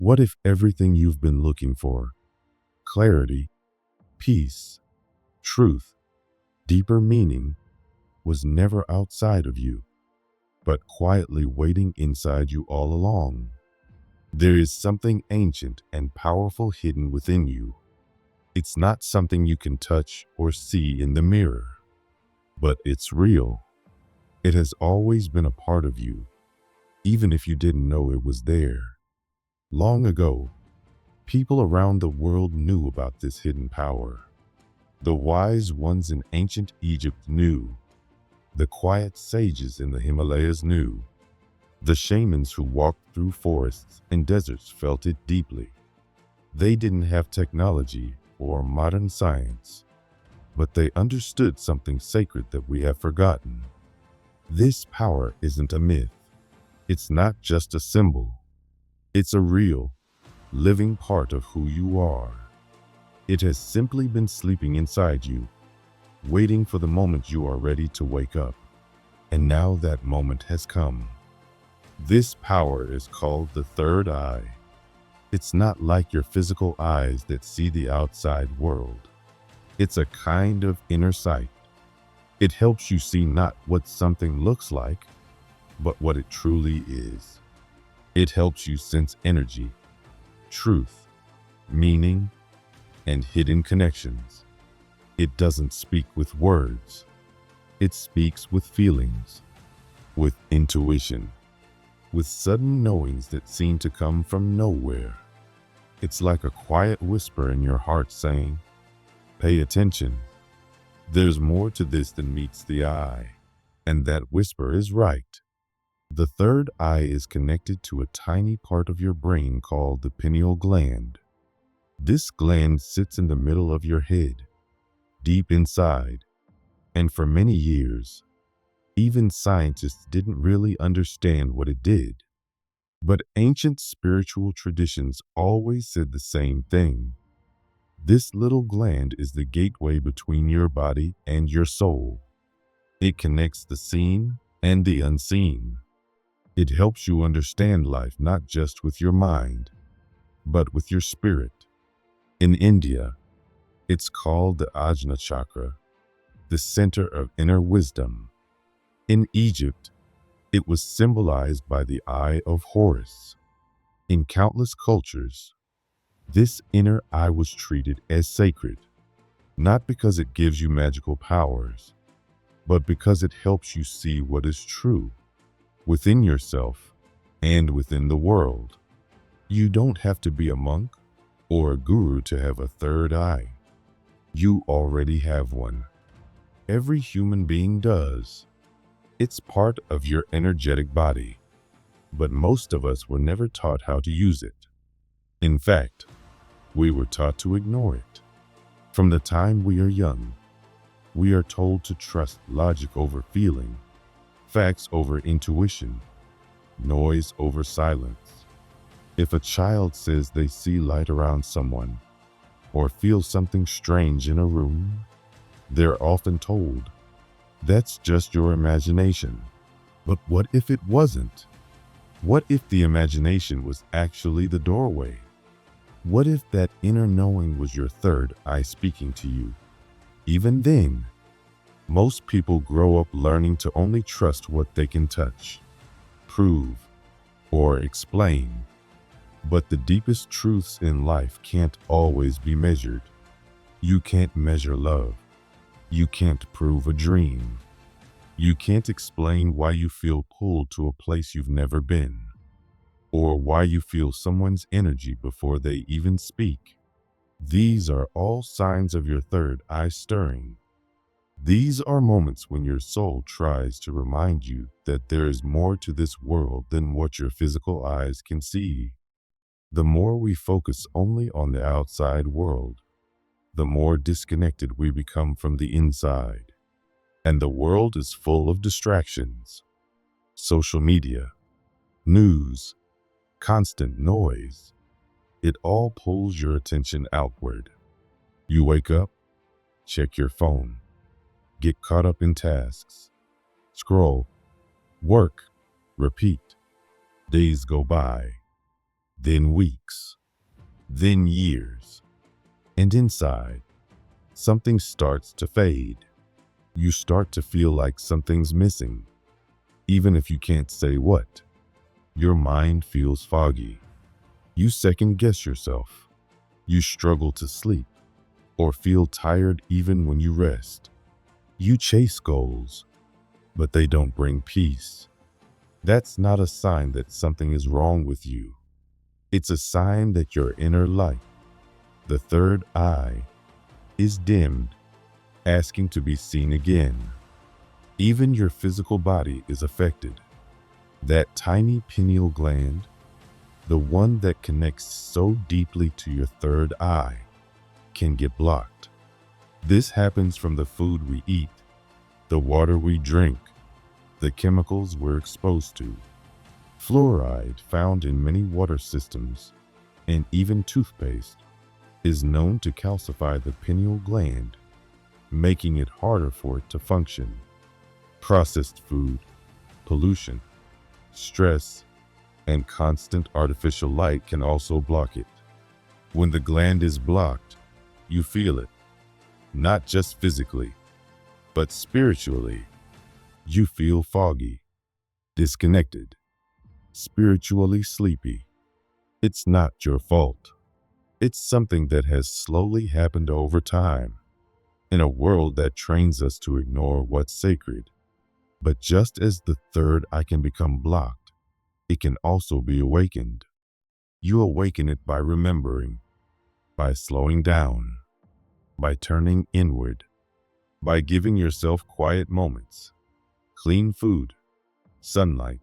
What if everything you've been looking for, clarity, peace, truth, deeper meaning, was never outside of you, but quietly waiting inside you all along? There is something ancient and powerful hidden within you. It's not something you can touch or see in the mirror, but it's real. It has always been a part of you, even if you didn't know it was there. Long ago, people around the world knew about this hidden power. The wise ones in ancient Egypt knew. The quiet sages in the Himalayas knew. The shamans who walked through forests and deserts felt it deeply. They didn't have technology or modern science, but they understood something sacred that we have forgotten. This power isn't a myth. It's not just a symbol. It's a real, living part of who you are. It has simply been sleeping inside you, waiting for the moment you are ready to wake up. And now that moment has come. This power is called the third eye. It's not like your physical eyes that see the outside world. It's a kind of inner sight. It helps you see not what something looks like, but what it truly is. It helps you sense energy, truth, meaning, and hidden connections. It doesn't speak with words. It speaks with feelings, with intuition, with sudden knowings that seem to come from nowhere. It's like a quiet whisper in your heart saying, "Pay attention. There's more to this than meets the eye." And that whisper is right. The third eye is connected to a tiny part of your brain called the pineal gland. This gland sits in the middle of your head, deep inside, and for many years, even scientists didn't really understand what it did. But ancient spiritual traditions always said the same thing. This little gland is the gateway between your body and your soul. It connects the seen and the unseen. It helps you understand life not just with your mind, but with your spirit. In India, it's called the Ajna chakra, the center of inner wisdom. In Egypt, it was symbolized by the eye of Horus. In countless cultures, this inner eye was treated as sacred, not because it gives you magical powers, but because it helps you see what is true within yourself and within the world. You don't have to be a monk or a guru to have a third eye. You already have one. Every human being does. It's part of your energetic body, but most of us were never taught how to use it. In fact, we were taught to ignore it. From the time we are young, we are told to trust logic over feeling, facts over intuition, noise over silence. If a child says they see light around someone or feel something strange in a room, they're often told, "That's just your imagination." But what if it wasn't? What if the imagination was actually the doorway? What if that inner knowing was your third eye speaking to you? Even then, most people grow up learning to only trust what they can touch, prove, or explain. But the deepest truths in life can't always be measured. You can't measure love. You can't prove a dream. You can't explain why you feel pulled to a place you've never been, or why you feel someone's energy before they even speak. These are all signs of your third eye stirring. These are moments when your soul tries to remind you that there is more to this world than what your physical eyes can see. The more we focus only on the outside world, the more disconnected we become from the inside. And the world is full of distractions. Social media, news, constant noise. It all pulls your attention outward. You wake up, check your phone, get caught up in tasks, scroll, work, repeat. Days go by. then weeks, then years. And inside, something starts to fade. You start to feel like something's missing, even if you can't say what. Your mind feels foggy. You second guess yourself. You struggle to sleep or feel tired even when you rest. You chase goals, but they don't bring peace. That's not a sign that something is wrong with you. It's a sign that your inner light, the third eye, is dimmed, asking to be seen again. Even your physical body is affected. That tiny pineal gland, the one that connects so deeply to your third eye, can get blocked. This happens from the food we eat, the water we drink, the chemicals we're exposed to. Fluoride, found in many water systems and even toothpaste, is known to calcify the pineal gland, making it harder for it to function. Processed food, pollution, stress, and constant artificial light can also block it. When the gland is blocked, you feel it, not just physically, but spiritually. You feel foggy, disconnected, spiritually sleepy. It's not your fault. It's something that has slowly happened over time, in a world that trains us to ignore what's sacred. But just as the third eye can become blocked, it can also be awakened. You awaken it by remembering, by slowing down, by turning inward, by giving yourself quiet moments, clean food, sunlight,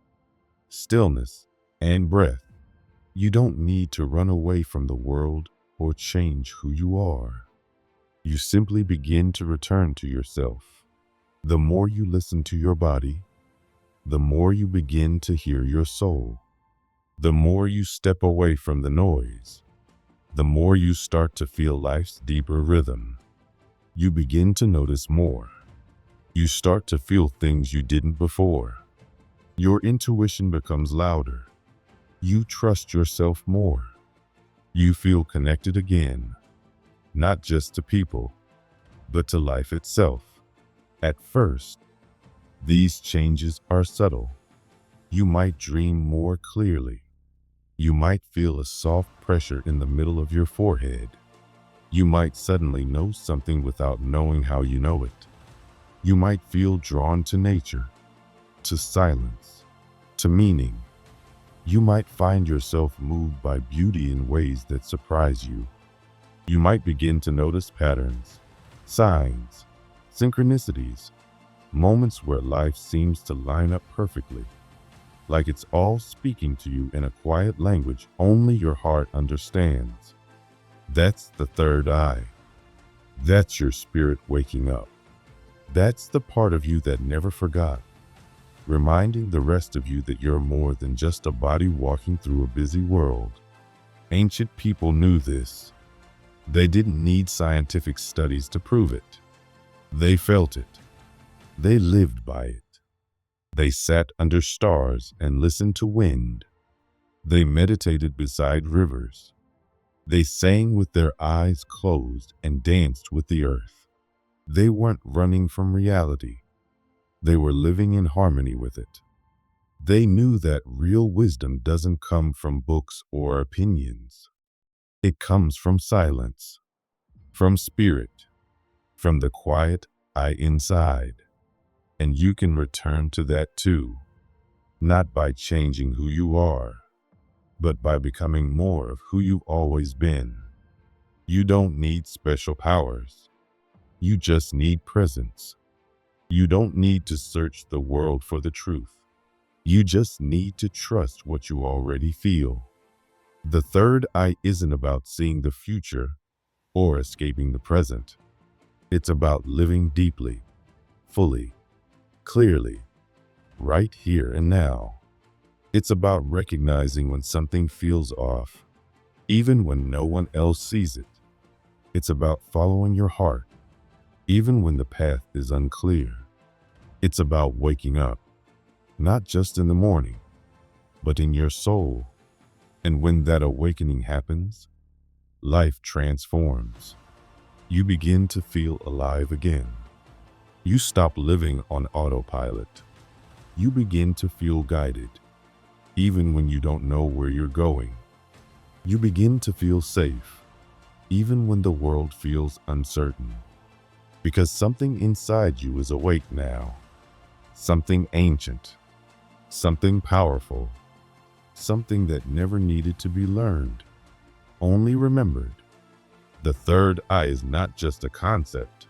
stillness, and breath. You don't need to run away from the world or change who you are. You simply begin to return to yourself. The more you listen to your body, the more you begin to hear your soul. The more you step away from the noise, the more you start to feel life's deeper rhythm. You begin to notice more. You start to feel things you didn't before. Your intuition becomes louder. You trust yourself more. You feel connected again, not just to people, but to life itself. At first, these changes are subtle. You might dream more clearly. You might feel a soft pressure in the middle of your forehead. You might suddenly know something without knowing how you know it. You might feel drawn to nature, to silence, to meaning. You might find yourself moved by beauty in ways that surprise you. You might begin to notice patterns, signs, synchronicities, moments where life seems to line up perfectly, like it's all speaking to you in a quiet language only your heart understands. That's the third eye. That's your spirit waking up. That's the part of you that never forgot, reminding the rest of you that you're more than just a body walking through a busy world. Ancient people knew this. They didn't need scientific studies to prove it. They felt it. They lived by it. They sat under stars and listened to wind. They meditated beside rivers. They sang with their eyes closed and danced with the earth. They weren't running from reality. They were living in harmony with it. They knew that real wisdom doesn't come from books or opinions. It comes from silence, from spirit, from the quiet eye inside. And you can return to that too, not by changing who you are, but by becoming more of who you've always been. You don't need special powers. You just need presence. You don't need to search the world for the truth. You just need to trust what you already feel. The third eye isn't about seeing the future or escaping the present. It's about living deeply, fully, clearly, right here and now. It's about recognizing when something feels off, even when no one else sees it. It's about following your heart, even when the path is unclear. It's about waking up, not just in the morning, but in your soul. And when that awakening happens, life transforms. You begin to feel alive again. You stop living on autopilot. You begin to feel guided, even when you don't know where you're going. You begin to feel safe, even when the world feels uncertain. Because something inside you is awake now. Something ancient. Something powerful. Something that never needed to be learned, only remembered. The third eye is not just a concept.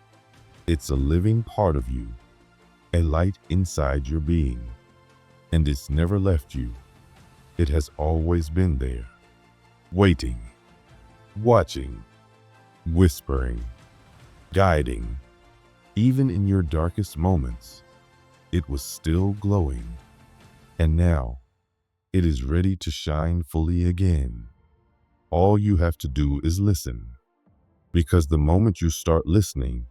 It's a living part of you, a light inside your being. And it's never left you. It has always been there, waiting, watching, whispering, guiding. Even in your darkest moments, it was still glowing. And now, it is ready to shine fully again. All you have to do is listen. Because the moment you start listening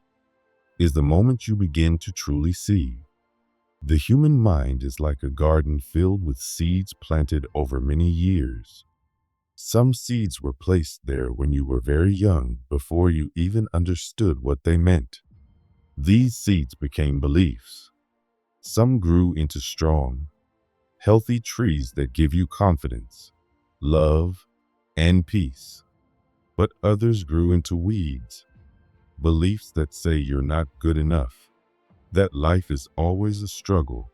is the moment you begin to truly see. The human mind is like a garden filled with seeds planted over many years. Some seeds were placed there when you were very young, before you even understood what they meant. These seeds became beliefs. Some grew into strong, healthy trees that give you confidence, love, and peace. But others grew into weeds, beliefs that say you're not good enough, that life is always a struggle,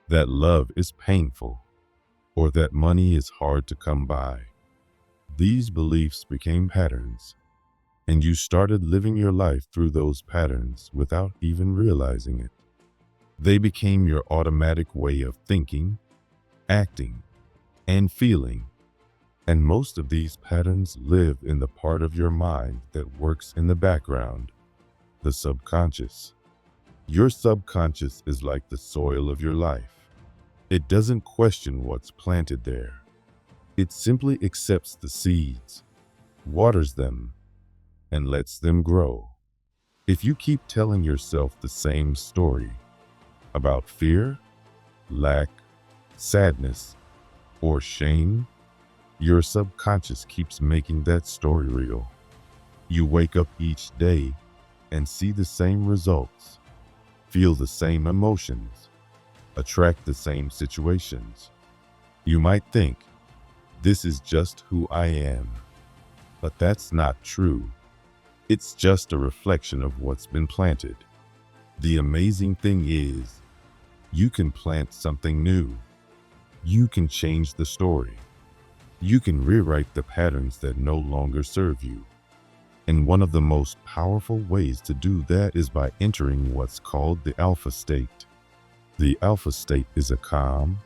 that love is painful, or that money is hard to come by. These beliefs became patterns, and you started living your life through those patterns without even realizing it. They became your automatic way of thinking, acting, and feeling. And most of these patterns live in the part of your mind that works in the background, the subconscious. Your subconscious is like the soil of your life. It doesn't question what's planted there. It simply accepts the seeds, waters them, and lets them grow. If you keep telling yourself the same story about fear, lack, sadness, or shame, your subconscious keeps making that story real. You wake up each day and see the same results, feel the same emotions, attract the same situations. You might think, this is just who I am. But that's not true. It's just a reflection of what's been planted. The amazing thing is, you can plant something new. You can change the story. You can rewrite the patterns that no longer serve you. And one of the most powerful ways to do that is by entering what's called the alpha state. The alpha state is a calm,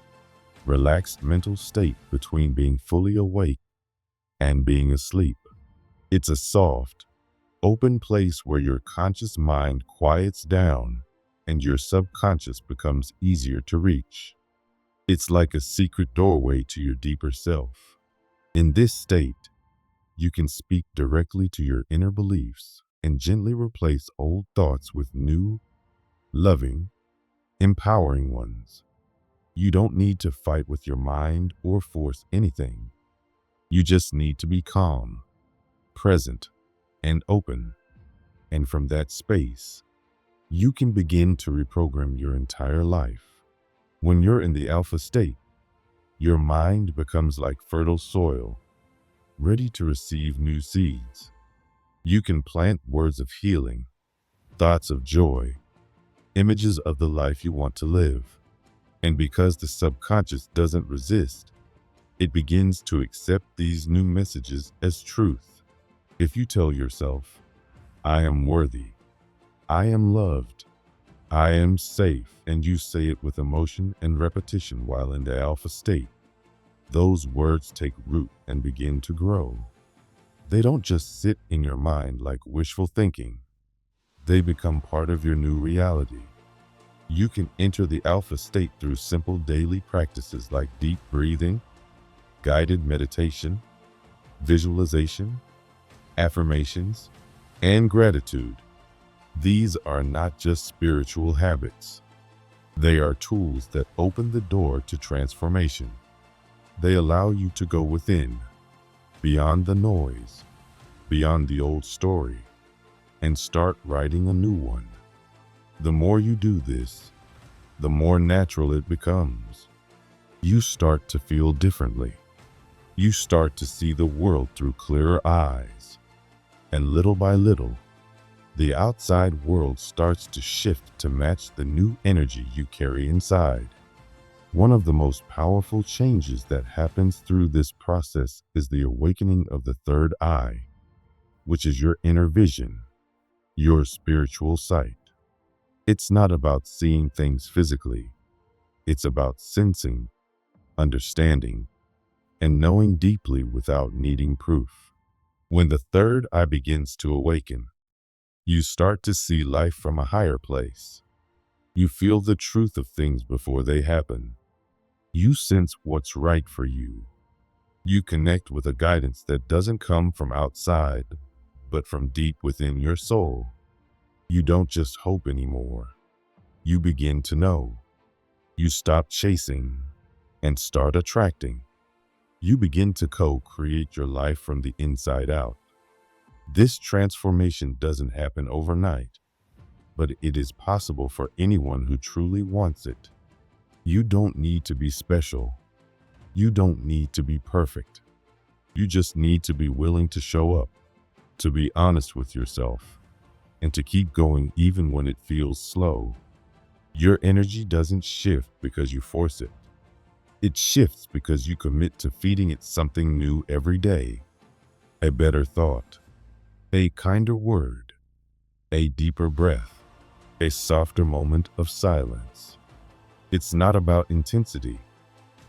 relaxed mental state between being fully awake and being asleep. It's a soft, open place where your conscious mind quiets down and your subconscious becomes easier to reach. It's like a secret doorway to your deeper self. In this state, you can speak directly to your inner beliefs and gently replace old thoughts with new, loving, empowering ones. You don't need to fight with your mind or force anything. You just need to be calm, present, and open. And from that space, you can begin to reprogram your entire life. When you're in the alpha state, your mind becomes like fertile soil, ready to receive new seeds. You can plant words of healing, thoughts of joy, images of the life you want to live. And because the subconscious doesn't resist, it begins to accept these new messages as truth. If you tell yourself, I am worthy, I am loved, I am safe, and you say it with emotion and repetition while in the alpha state, those words take root and begin to grow. They don't just sit in your mind like wishful thinking. They become part of your new reality. You can enter the alpha state through simple daily practices like deep breathing, guided meditation, visualization, affirmations, and gratitude. These are not just spiritual habits. They are tools that open the door to transformation. They allow you to go within, beyond the noise, beyond the old story, and start writing a new one. The more you do this, the more natural it becomes. You start to feel differently. You start to see the world through clearer eyes. And little by little, the outside world starts to shift to match the new energy you carry inside. One of the most powerful changes that happens through this process is the awakening of the third eye, which is your inner vision, your spiritual sight. It's not about seeing things physically. It's about sensing, understanding, and knowing deeply without needing proof. When the third eye begins to awaken, you start to see life from a higher place. You feel the truth of things before they happen. You sense what's right for you. You connect with a guidance that doesn't come from outside, but from deep within your soul. You don't just hope anymore. You begin to know. You stop chasing and start attracting. You begin to co-create your life from the inside out. This transformation doesn't happen overnight, but it is possible for anyone who truly wants it. You don't need to be special. You don't need to be perfect. You just need to be willing to show up, to be honest with yourself, and to keep going even when it feels slow. Your energy doesn't shift because you force it. It shifts because you commit to feeding it something new every day. A better thought, a kinder word, a deeper breath, a softer moment of silence. It's not about intensity.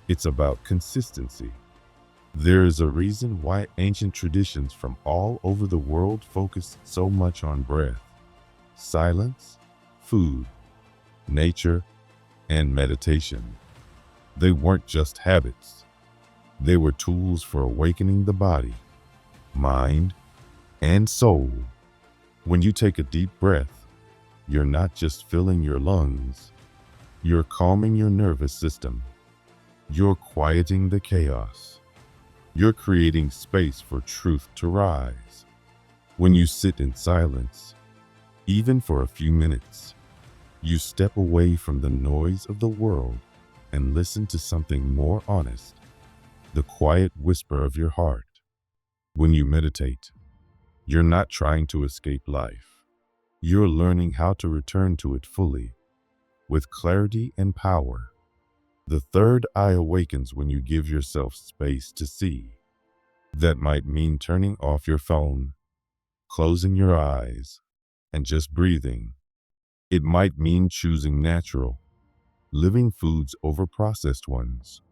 It's about consistency. There is a reason why ancient traditions from all over the world focused so much on breath, silence, food, nature, and meditation. They weren't just habits. They were tools for awakening the body, mind, and soul. When you take a deep breath, you're not just filling your lungs. You're calming your nervous system. You're quieting the chaos. You're creating space for truth to rise. When you sit in silence, even for a few minutes, you step away from the noise of the world and listen to something more honest, the quiet whisper of your heart. When you meditate, you're not trying to escape life. You're learning how to return to it fully, with clarity and power. The third eye awakens when you give yourself space to see. That might mean turning off your phone, closing your eyes, and just breathing. It might mean choosing natural, living foods over processed ones.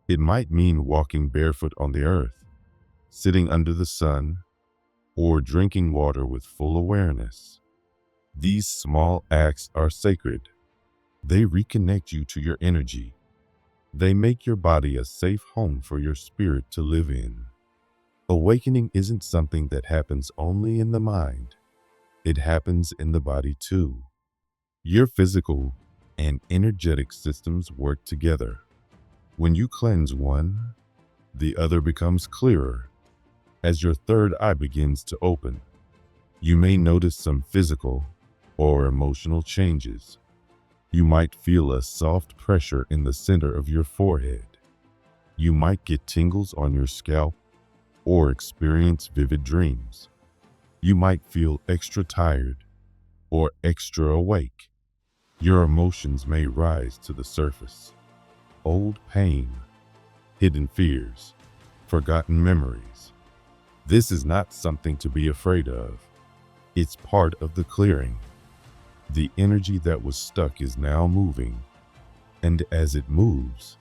It might mean walking barefoot on the earth, sitting under the sun, or drinking water with full awareness. These small acts are sacred. They reconnect you to your energy. They make your body a safe home for your spirit to live in. Awakening isn't something that happens only in the mind. It happens in the body too. Your physical and energetic systems work together. When you cleanse one, the other becomes clearer. As your third eye begins to open, you may notice some physical or emotional changes. You might feel a soft pressure in the center of your forehead. You might get tingles on your scalp or experience vivid dreams. You might feel extra tired or extra awake. Your emotions may rise to the surface. Old pain, hidden fears, forgotten memories. This is not something to be afraid of. It's part of the clearing. The energy that was stuck is now moving, and as it moves,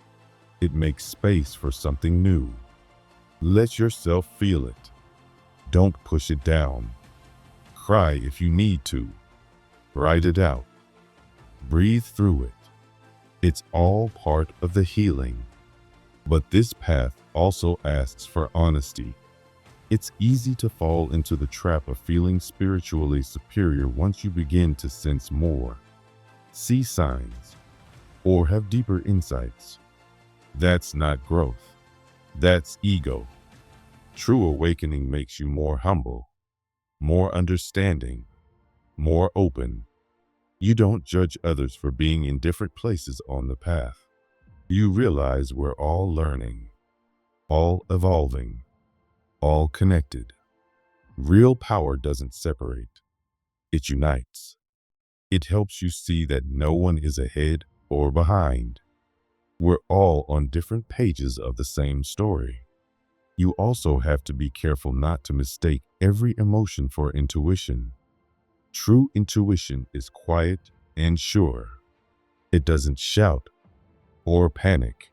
it makes space for something new. Let yourself feel it. Don't push it down. Cry if you need to. Write it out. Breathe through it. It's all part of the healing. But this path also asks for honesty. It's easy to fall into the trap of feeling spiritually superior once you begin to sense more, see signs, or have deeper insights. That's not growth. That's ego. True awakening makes you more humble, more understanding, more open. You don't judge others for being in different places on the path. You realize we're all learning, all evolving, all connected. Real power doesn't separate, it unites. It helps you see that no one is ahead or behind. We're all on different pages of the same story. You also have to be careful not to mistake every emotion for intuition. True intuition is quiet and sure. It doesn't shout or panic.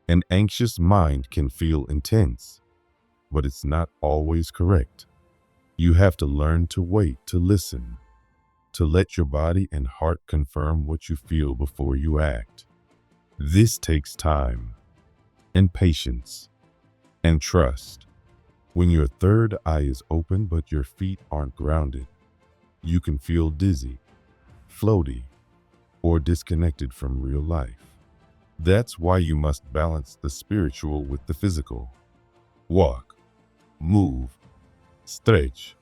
An anxious mind can feel intense, but it's not always correct. You have to learn to wait, to listen, to let your body and heart confirm what you feel before you act. This takes time and patience and trust. When your third eye is open but your feet aren't grounded, you can feel dizzy, floaty, or disconnected from real life. That's why you must balance the spiritual with the physical. Walk, move, stretch,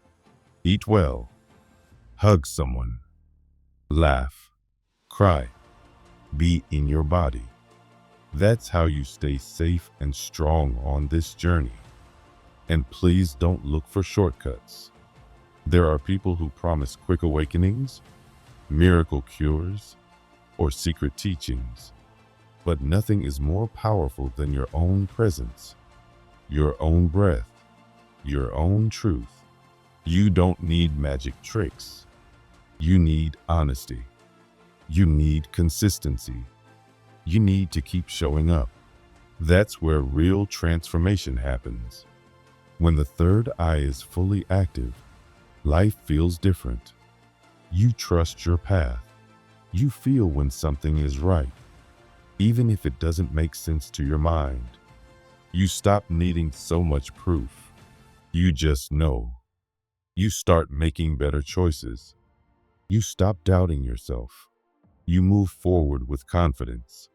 eat well, hug someone, laugh, cry, be in your body. That's how you stay safe and strong on this journey. And please don't look for shortcuts. There are people who promise quick awakenings, miracle cures, or secret teachings. But nothing is more powerful than your own presence, your own breath, your own truth. You don't need magic tricks. You need honesty. You need consistency. You need to keep showing up. That's where real transformation happens. When the third eye is fully active, life feels different. You trust your path. You feel when something is right, even if it doesn't make sense to your mind. You stop needing so much proof. You just know. You start making better choices. You stop doubting yourself. You move forward with confidence.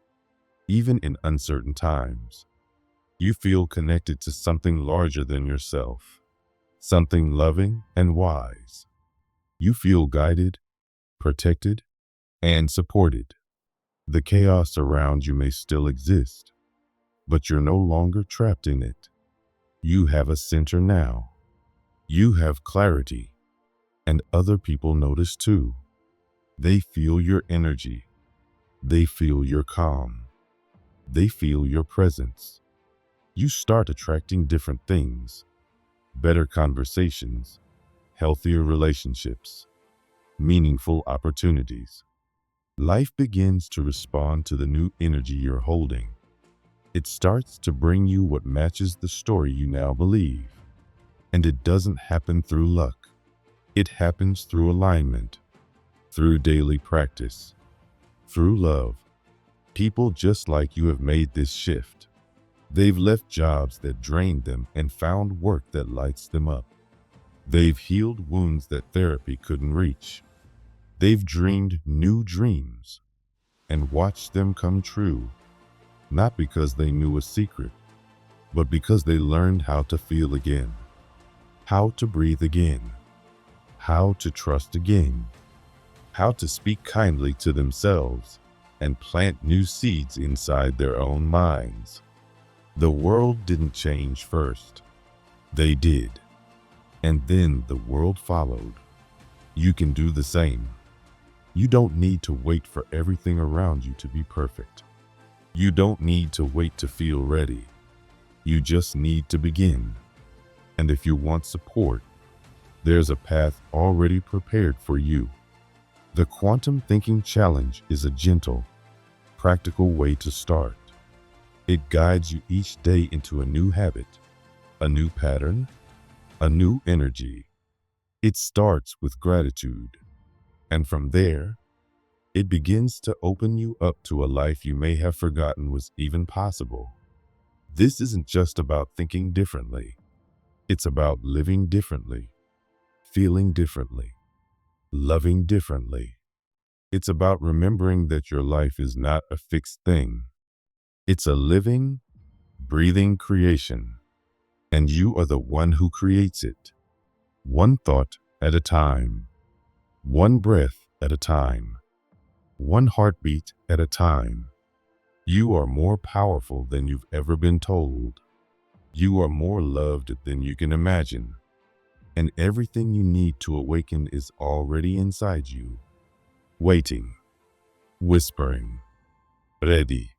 Even in uncertain times, you feel connected to something larger than yourself, something loving and wise. You feel guided, protected, and supported. The chaos around you may still exist, but you're no longer trapped in it. You have a center now. You have clarity, and other people notice too. They feel your energy. They feel your calm. They feel your presence. You start attracting different things, better conversations, healthier relationships, meaningful opportunities. Life begins to respond to the new energy you're holding. It starts to bring you what matches the story you now believe. And it doesn't happen through luck. It happens through alignment, through daily practice, through love. People just like you have made this shift. They've left jobs that drained them and found work that lights them up. They've healed wounds that therapy couldn't reach. They've dreamed new dreams and watched them come true, not because they knew a secret, but because they learned how to feel again, how to breathe again, how to trust again, how to speak kindly to themselves and plant new seeds inside their own minds. The world didn't change first. They did. And then the world followed. You can do the same. You don't need to wait for everything around you to be perfect. You don't need to wait to feel ready. You just need to begin. And if you want support, there's a path already prepared for you. The Quantum Thinking Challenge is a gentle, practical way to start. It guides you each day into a new habit, a new pattern, a new energy. It starts with gratitude, and from there, it begins to open you up to a life you may have forgotten was even possible. This isn't just about thinking differently. It's about living differently, feeling differently, loving differently. It's about remembering that your life is not a fixed thing. It's a living, breathing creation, and you are the one who creates it. One thought at a time, one breath at a time, one heartbeat at a time. You are more powerful than you've ever been told. You are more loved than you can imagine. And everything you need to awaken is already inside you, waiting, whispering, ready.